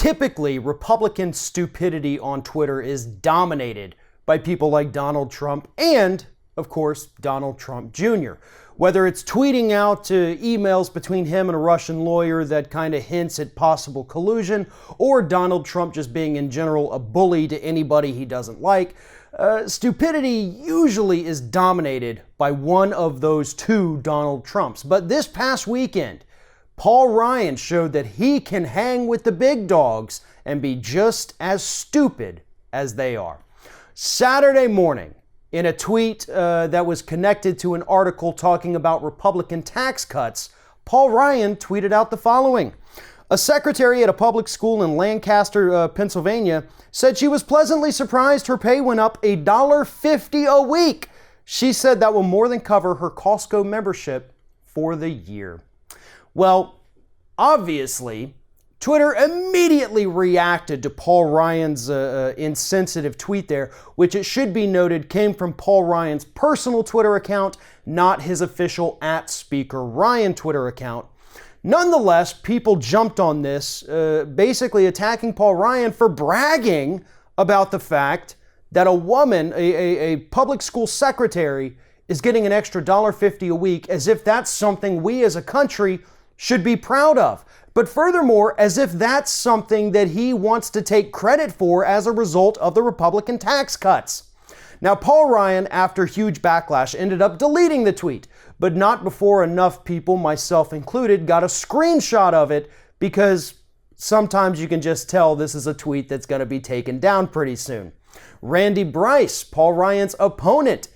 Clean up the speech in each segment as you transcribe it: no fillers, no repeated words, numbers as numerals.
Typically, Republican stupidity on Twitter is dominated by people like Donald Trump and, of course, Donald Trump Jr. Whether it's tweeting out emails between him and a Russian lawyer that kind of hints at possible collusion, or Donald Trump just being in general a bully to anybody he doesn't like, stupidity usually is dominated by one of those two Donald Trumps. But this past weekend, Paul Ryan showed that he can hang with the big dogs and be just as stupid as they are. Saturday morning, in a tweet that was connected to an article talking about Republican tax cuts, Paul Ryan tweeted out the following. A secretary at a public school in Lancaster, Pennsylvania, said she was pleasantly surprised her pay went up $1.50 a week. She said that will more than cover her Costco membership for the year. Well, obviously, Twitter immediately reacted to Paul Ryan's insensitive tweet there, which it should be noted came from Paul Ryan's personal Twitter account, not his official @SpeakerRyan Twitter account. Nonetheless, people jumped on this, basically attacking Paul Ryan for bragging about the fact that a woman, a public school secretary, is getting an extra $1.50 a week, as if that's something we as a country should be proud of. But furthermore, as if that's something that he wants to take credit for as a result of the Republican tax cuts. Now, Paul Ryan, after huge backlash, ended up deleting the tweet, but not before enough people, myself included, got a screenshot of it, because sometimes you can just tell this is a tweet that's going to be taken down pretty soon. Randy Bryce, Paul Ryan's opponent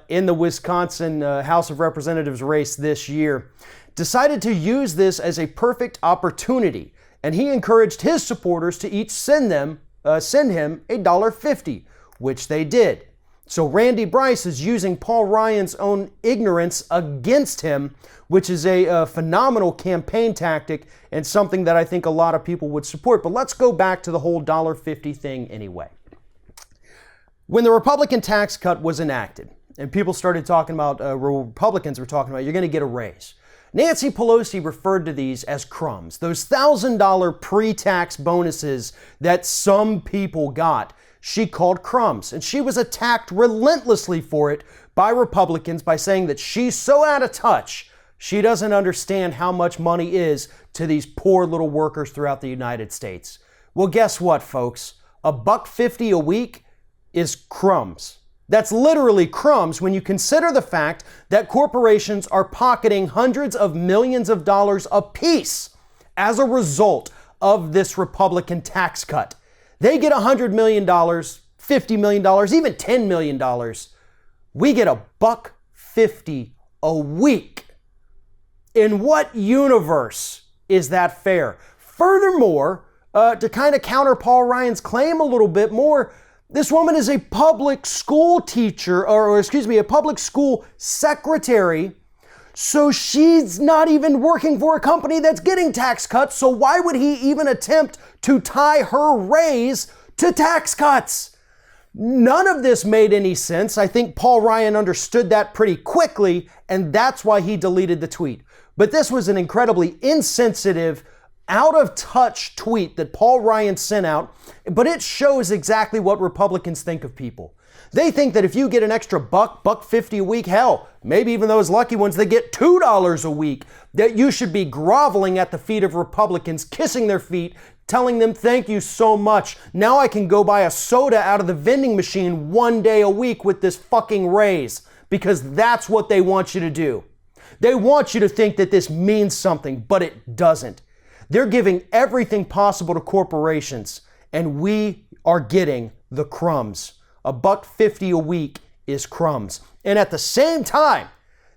in the Wisconsin House of Representatives race this year, decided to use this as a perfect opportunity, and he encouraged his supporters to each send him $1.50, which they did. So Randy Bryce is using Paul Ryan's own ignorance against him, which is a phenomenal campaign tactic and something that I think a lot of people would support. But let's go back to the whole $1.50 thing anyway. When the Republican tax cut was enacted, and people started talking about, Republicans were talking about, you're going to get a raise. Nancy Pelosi referred to these as crumbs, those $1,000 pre-tax bonuses that some people got. She called crumbs, and she was attacked relentlessly for it by Republicans by saying that she's so out of touch, she doesn't understand how much money is to these poor little workers throughout the United States. Well, guess what, folks? $1.50 a week is crumbs. That's literally crumbs when you consider the fact that corporations are pocketing hundreds of millions of dollars apiece as a result of this Republican tax cut. They get $100 million, $50 million, even $10 million. We get $1.50 a week. In what universe is that fair? Furthermore, to kind of counter Paul Ryan's claim a little bit more, this woman is a public school teacher, a public school secretary. So she's not even working for a company that's getting tax cuts. So why would he even attempt to tie her raise to tax cuts? None of this made any sense. I think Paul Ryan understood that pretty quickly, and that's why he deleted the tweet. But this was an incredibly insensitive, out of touch tweet that Paul Ryan sent out, but it shows exactly what Republicans think of people. They think that if you get an extra $1.50 a week, hell, maybe even those lucky ones that get $2 a week, that you should be groveling at the feet of Republicans, kissing their feet, telling them thank you so much. Now I can go buy a soda out of the vending machine one day a week with this fucking raise, because that's what they want you to do. They want you to think that this means something, but it doesn't. They're giving everything possible to corporations, and we are getting the crumbs. $1.50 a week is crumbs. And at the same time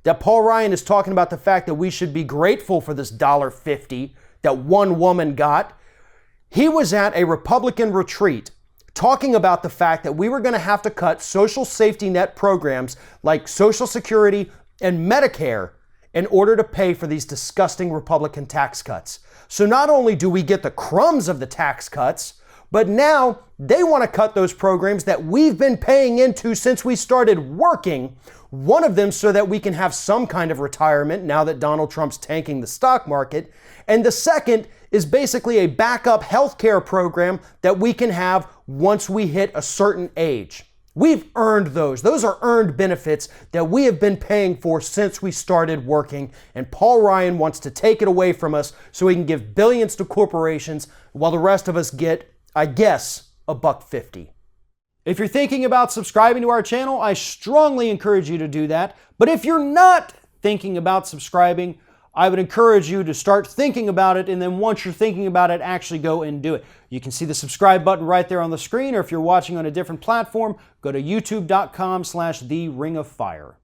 that Paul Ryan is talking about the fact that we should be grateful for this $1.50 that one woman got, he was at a Republican retreat talking about the fact that we were going to have to cut social safety net programs like Social Security and Medicare in order to pay for these disgusting Republican tax cuts. So not only do we get the crumbs of the tax cuts, but now they want to cut those programs that we've been paying into since we started working. One of them so that we can have some kind of retirement now that Donald Trump's tanking the stock market. And the second is basically a backup healthcare program that we can have once we hit a certain age. We've earned those. Those are earned benefits that we have been paying for since we started working, and Paul Ryan wants to take it away from us so he can give billions to corporations while the rest of us get, I guess, $1.50. If you're thinking about subscribing to our channel, I strongly encourage you to do that. But if you're not thinking about subscribing, I would encourage you to start thinking about it, and then once you're thinking about it, actually go and do it. You can see the subscribe button right there on the screen, or if you're watching on a different platform, go to youtube.com/theringoffire.